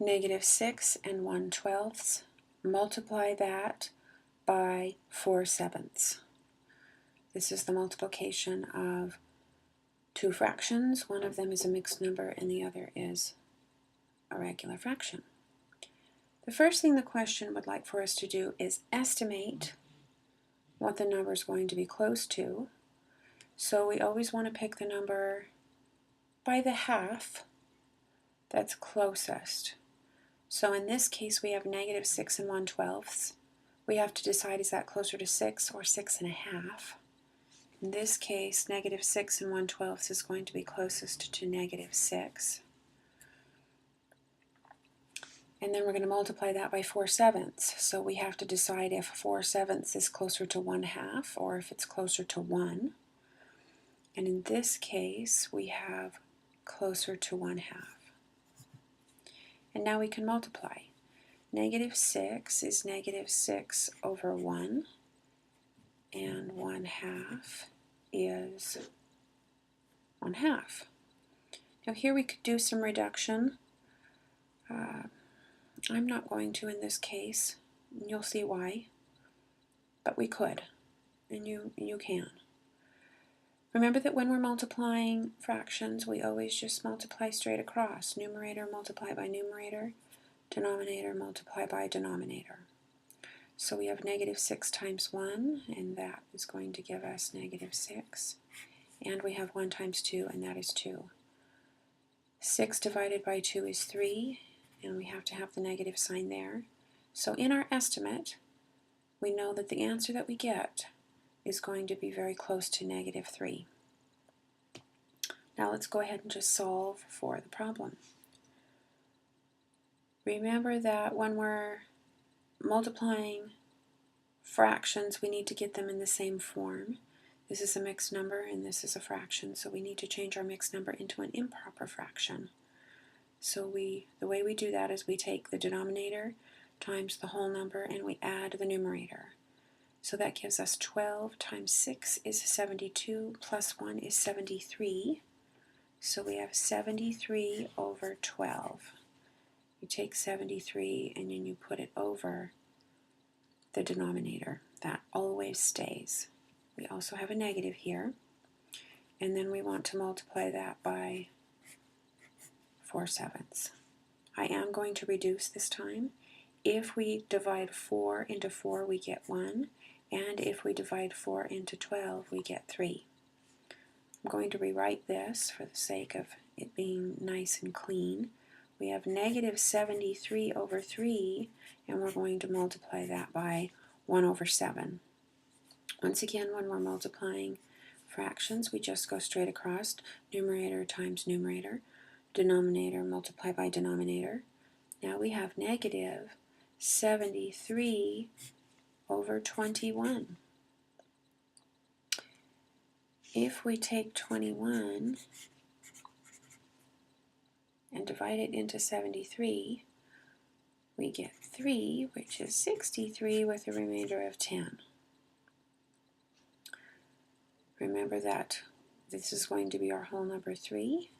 negative 6 and 1/12. Multiply that by 4/7. This is the multiplication of two fractions. One of them is a mixed number and the other is a regular fraction. The first thing the question would like for us to do is estimate what the number is going to be close to. So we always want to pick the number by the half that's closest. So in this case we have negative 6 and 1/12. We have to decide, is that closer to 6 or 6 1/2? In this case, negative 6 and 1/12 is going to be closest to negative 6. And then we're going to multiply that by 4/7. So we have to decide if 4/7 is closer to 1/2 or if it's closer to 1. And in this case, we have closer to 1/2. And now we can multiply. Negative 6 is negative 6 over 1, and 1/2 is 1/2. Now here we could do some reduction. I'm not going to in this case, and you'll see why, but we could, and you can. Remember that when we're multiplying fractions, we always just multiply straight across. Numerator multiply by numerator, denominator multiply by denominator. So we have negative 6 times 1, and that is going to give us negative 6. And we have 1 times 2, and that is 2. 6 divided by 2 is 3, and we have to have the negative sign there. So in our estimate, we know that the answer that we get is going to be very close to negative 3. Now let's go ahead and just solve for the problem. Remember that when we're multiplying fractions, we need to get them in the same form. This is a mixed number and this is a fraction, so we need to change our mixed number into an improper fraction. So the way we do that is we take the denominator times the whole number and we add the numerator. So that gives us 12 times 6 is 72 plus 1 is 73. So we have 73 over 12. You take 73 and then you put it over the denominator. That always stays. We also have a negative here. And then we want to multiply that by 4/7. I am going to reduce this time. If we divide 4 into 4, we get 1. And if we divide 4 into 12, we get 3. I'm going to rewrite this for the sake of it being nice and clean. We have negative 73 over 3, and we're going to multiply that by 1 over 7. Once again, when we're multiplying fractions, we just go straight across. Numerator times numerator. Denominator multiply by denominator. Now we have negative 73 over 21. If we take 21 and divide it into 73, we get 3, which is 63 with a remainder of 10. Remember that this is going to be our whole number 3.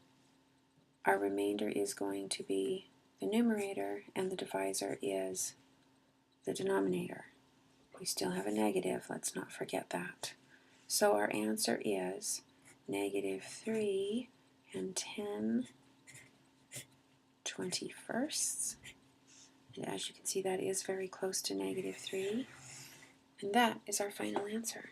Our remainder is going to be the numerator, and the divisor is the denominator. We still have a negative, let's not forget that. So our answer is negative 3 and 10/21. And as you can see, that is very close to negative 3. And that is our final answer.